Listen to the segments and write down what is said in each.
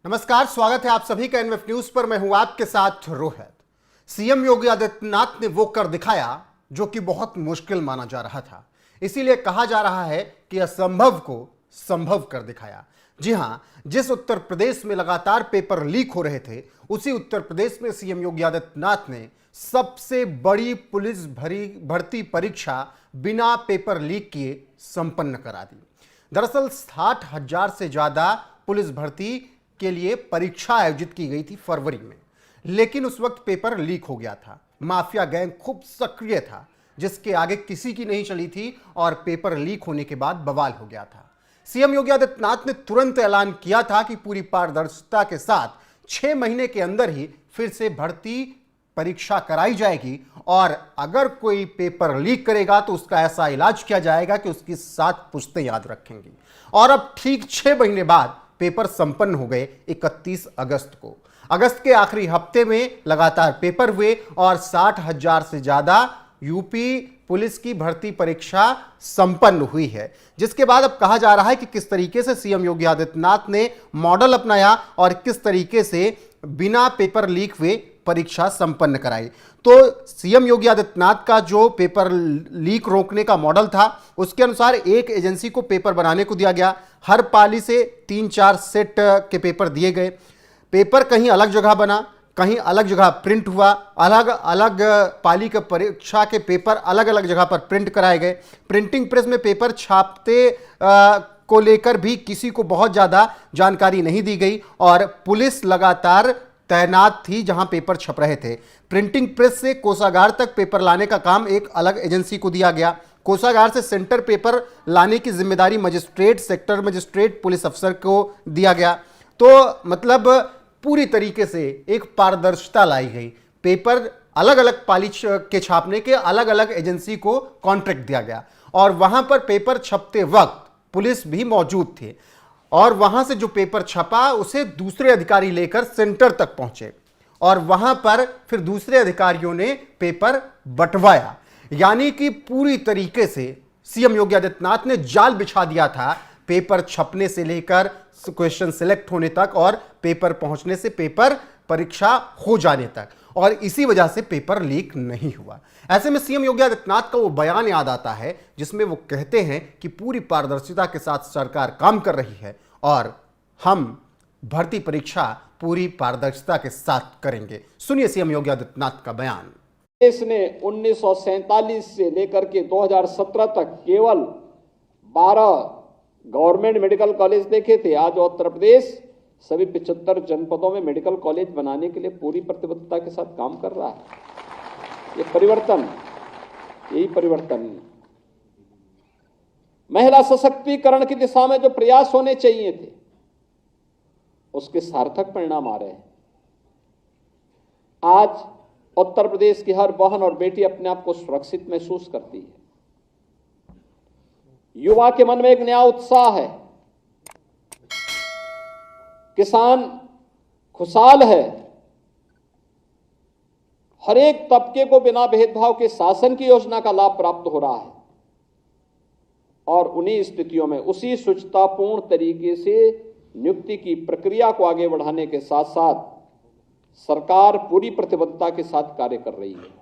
नमस्कार, स्वागत है आप सभी का एनएफ न्यूज पर। मैं हूं आपके साथ रोहित। सीएम योगी आदित्यनाथ ने वो कर दिखाया जो कि बहुत मुश्किल माना जा रहा था। इसीलिए कहा जा रहा है कि असंभव को संभव कर दिखाया। जी हां, जिस उत्तर प्रदेश में लगातार पेपर लीक हो रहे थे, उसी उत्तर प्रदेश में सीएम योगी आदित्यनाथ ने सबसे बड़ी पुलिस भर्ती परीक्षा बिना पेपर लीक किए संपन्न करा दी। दरअसल 60,000 से ज्यादा पुलिस भर्ती के लिए परीक्षा आयोजित की गई थी फरवरी में, लेकिन उस वक्त पेपर लीक हो गया था। माफिया गैंग खूब सक्रिय था, जिसके आगे किसी की नहीं चली थी और पेपर लीक होने के बाद बवाल हो गया था। सीएम योगी आदित्यनाथ ने तुरंत ऐलान किया था कि पूरी पारदर्शिता के साथ 6 महीने के अंदर ही फिर से भर्ती परीक्षा कराई जाएगी और अगर कोई पेपर लीक करेगा तो उसका ऐसा इलाज किया जाएगा कि उसकी 7 पुश्तें याद रखेंगी। और अब ठीक 6 महीने बाद पेपर संपन्न हो गए 31 अगस्त को। अगस्त के आखिरी हफ्ते में लगातार पेपर हुए और 60,000 से ज्यादा यूपी पुलिस की भर्ती परीक्षा संपन्न हुई है, जिसके बाद अब कहा जा रहा है कि किस तरीके से सीएम योगी आदित्यनाथ ने मॉडल अपनाया और किस तरीके से बिना पेपर लीक हुए परीक्षा संपन्न कराई। तो सीएम योगी आदित्यनाथ का जो पेपर लीक रोकने का मॉडल था, उसके अनुसार एक एजेंसी को पेपर बनाने को दिया गया। हर पाली से 3-4 सेट के पेपर दिए गए। पेपर कहीं अलग जगह बना, कहीं अलग जगह प्रिंट हुआ। अलग अलग पाली के परीक्षा के पेपर अलग अलग जगह पर प्रिंट कराए गए। प्रिंटिंग प्रेस में पेपर छापते को लेकर भी किसी को बहुत ज़्यादा जानकारी नहीं दी गई और पुलिस लगातार तैनात थी जहां पेपर छप रहे थे। प्रिंटिंग प्रेस से कोषागार तक पेपर लाने का काम एक अलग एजेंसी को दिया गया। कोषागार से सेंटर पेपर लाने की जिम्मेदारी मजिस्ट्रेट, सेक्टर मजिस्ट्रेट, पुलिस अफसर को दिया गया। तो मतलब पूरी तरीके से एक पारदर्शिता लाई गई। पेपर अलग अलग पाली के छापने के अलग अलग एजेंसी को कॉन्ट्रैक्ट दिया गया और वहां पर पेपर छपते वक्त पुलिस भी मौजूद थे और वहां से जो पेपर छपा उसे दूसरे अधिकारी लेकर सेंटर तक पहुंचे और वहां पर फिर दूसरे अधिकारियों ने पेपर बंटवाया। यानी कि पूरी तरीके से सीएम योगी आदित्यनाथ ने जाल बिछा दिया था, पेपर छपने से लेकर क्वेश्चन सिलेक्ट होने तक और पेपर पहुंचने से पेपर परीक्षा हो जाने तक, और इसी वजह से पेपर लीक नहीं हुआ। ऐसे में सीएम योगी आदित्यनाथ का वो बयान याद आता है जिसमें वो कहते हैं कि पूरी पारदर्शिता के साथ सरकार काम कर रही है और हम भर्ती परीक्षा पूरी पारदर्शिता के साथ करेंगे। सुनिए सीएम योगी आदित्यनाथ का बयान। देश ने 1947 से लेकर के 2017 तक केवल 12 गवर्नमेंट मेडिकल कॉलेज देखे थे। आज उत्तर प्रदेश सभी 75 जनपदों में मेडिकल कॉलेज बनाने के लिए पूरी प्रतिबद्धता के साथ काम कर रहा है। ये परिवर्तन, यही परिवर्तन है। महिला सशक्तिकरण की दिशा में जो प्रयास होने चाहिए थे, उसके सार्थक परिणाम आ रहे हैं। आज उत्तर प्रदेश की हर बहन और बेटी अपने आप को सुरक्षित महसूस करती है। युवा के मन में एक नया उत्साह है। किसान खुशहाल है। हर एक तबके को बिना भेदभाव के शासन की योजना का लाभ प्राप्त हो रहा है और उन्हीं स्थितियों में उसी शुचितापूर्ण तरीके से नियुक्ति की प्रक्रिया को आगे बढ़ाने के साथ साथ सरकार पूरी प्रतिबद्धता के साथ कार्य कर रही है।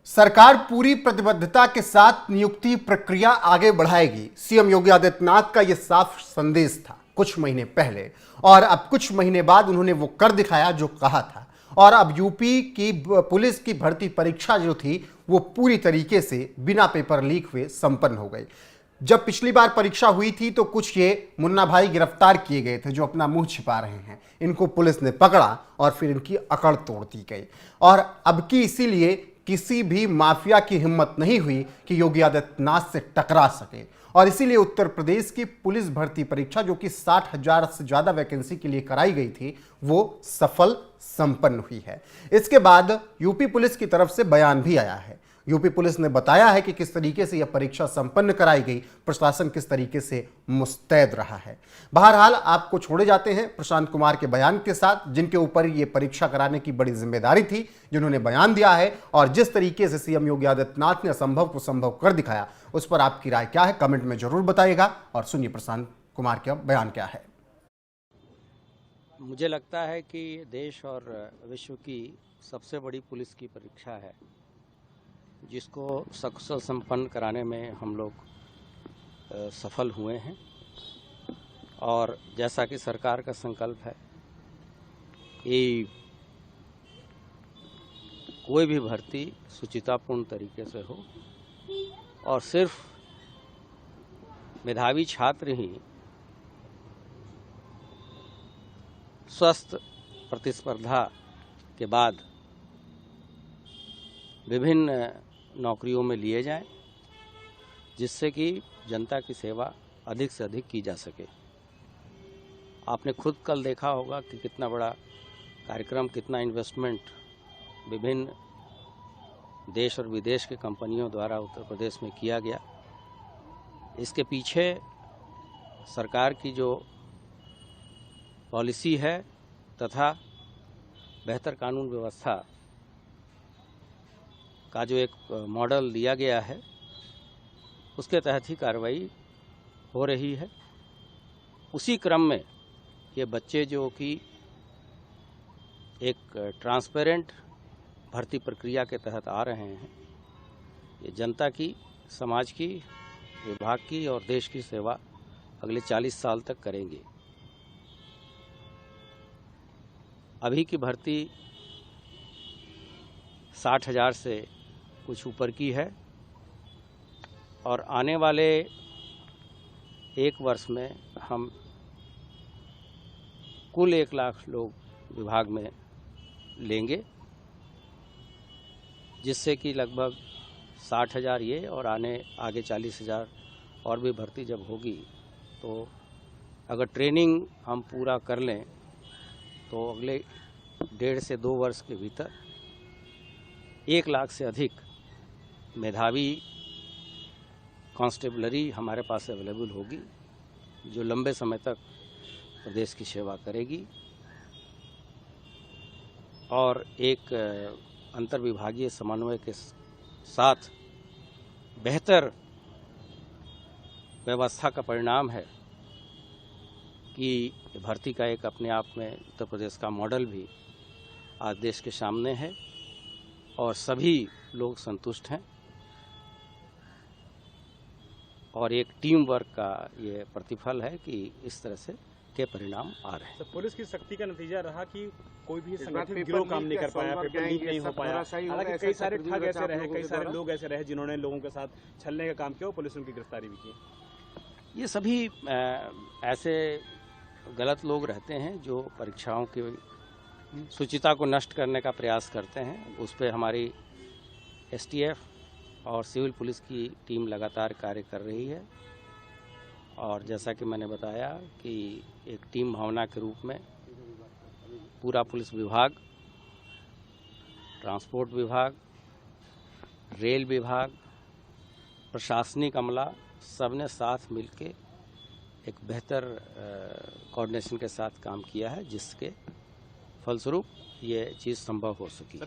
सरकार पूरी प्रतिबद्धता के साथ नियुक्ति प्रक्रिया आगे बढ़ाएगी। सीएम योगी आदित्यनाथ का यह साफ संदेश था कुछ महीने पहले और अब कुछ महीने बाद उन्होंने वो कर दिखाया जो कहा था। और अब यूपी की पुलिस की भर्ती परीक्षा जो थी वो पूरी तरीके से बिना पेपर लीक हुए संपन्न हो गई। जब पिछली बार परीक्षा हुई थी तो कुछ ये मुन्ना भाई गिरफ्तार किए गए थे जो अपना मुंह छिपा रहे हैं। इनको पुलिस ने पकड़ा और फिर इनकी अकड़ तोड़ दी गई और अब की इसीलिए किसी भी माफिया की हिम्मत नहीं हुई कि योगी आदित्यनाथ से टकरा सके और इसीलिए उत्तर प्रदेश की पुलिस भर्ती परीक्षा जो कि 60,000 से ज्यादा वैकेंसी के लिए कराई गई थी वो सफल संपन्न हुई है। इसके बाद यूपी पुलिस की तरफ से बयान भी आया है। यूपी पुलिस ने बताया है कि किस तरीके से यह परीक्षा संपन्न कराई गई, प्रशासन किस तरीके से मुस्तैद रहा है। बहरहाल आपको छोड़े जाते हैं प्रशांत कुमार के बयान के साथ, जिनके ऊपर यह परीक्षा कराने की बड़ी जिम्मेदारी थी, जिन्होंने बयान दिया है और जिस तरीके से सीएम योगी आदित्यनाथ ने असंभव को संभव कर दिखाया, उस पर आपकी राय क्या है कमेंट में जरूर बताइएगा। और सुनिए प्रशांत कुमार का बयान क्या है। मुझे लगता है कि देश और विश्व की सबसे बड़ी पुलिस की परीक्षा है, जिसको सकुशल संपन्न कराने में हम लोग सफल हुए हैं। और जैसा कि सरकार का संकल्प है कि कोई भी भर्ती सुचितापूर्ण तरीके से हो और सिर्फ मेधावी छात्र ही स्वस्थ प्रतिस्पर्धा के बाद विभिन्न नौकरियों में लिए जाएं, जिससे कि जनता की सेवा अधिक से अधिक की जा सके। आपने खुद कल देखा होगा कि कितना बड़ा कार्यक्रम, कितना इन्वेस्टमेंट विभिन्न देश और विदेश के कंपनियों द्वारा उत्तर प्रदेश में किया गया। इसके पीछे सरकार की जो पॉलिसी है तथा बेहतर कानून व्यवस्था का जो एक मॉडल दिया गया है, उसके तहत ही कार्रवाई हो रही है। उसी क्रम में ये बच्चे जो कि एक ट्रांसपेरेंट भर्ती प्रक्रिया के तहत आ रहे हैं, ये जनता की, समाज की, विभाग की और देश की सेवा अगले 40 साल तक करेंगे। अभी की भर्ती 60,000 से कुछ ऊपर की है और आने वाले एक वर्ष में हम कुल 1 लाख लोग विभाग में लेंगे, जिससे कि लगभग 60,000 ये और आगे 40,000 और भी भर्ती जब होगी, तो अगर ट्रेनिंग हम पूरा कर लें तो अगले 1.5 से 2 वर्ष के भीतर 1 लाख से अधिक मेधावी कांस्टेबलरी हमारे पास अवेलेबल होगी, जो लंबे समय तक प्रदेश की सेवा करेगी और एक अंतर्विभागीय समन्वय के साथ बेहतर व्यवस्था का परिणाम है कि भर्ती का एक अपने आप में उत्तर प्रदेश का मॉडल भी आज देश के सामने है और सभी लोग संतुष्ट हैं और एक टीम वर्क का ये प्रतिफल है कि इस तरह से के परिणाम आ रहे हैं। तो पुलिस की सख्ती का नतीजा रहा कि कोई भी संगठित गिरोह काम नहीं कर पाया, पेपर लीक नहीं हो पाया। हालांकि कई सारे ठग ऐसे रहे, कई सारे लोग ऐसे रहे जिन्होंने लोगों के साथ छलने का काम किया, पुलिस ने उनकी गिरफ्तारी भी की। ये सभी ऐसे गलत लोग रहते हैं जो परीक्षाओं की शुचिता को नष्ट करने का प्रयास करते हैं। उस पर हमारी STF और सिविल पुलिस की टीम लगातार कार्य कर रही है और जैसा कि मैंने बताया कि एक टीम भावना के रूप में पूरा पुलिस विभाग, ट्रांसपोर्ट विभाग, रेल विभाग, प्रशासनिक अमला सबने साथ मिलके एक बेहतर कोऑर्डिनेशन के साथ काम किया है, जिसके फलस्वरूप ये चीज़ संभव हो सकी।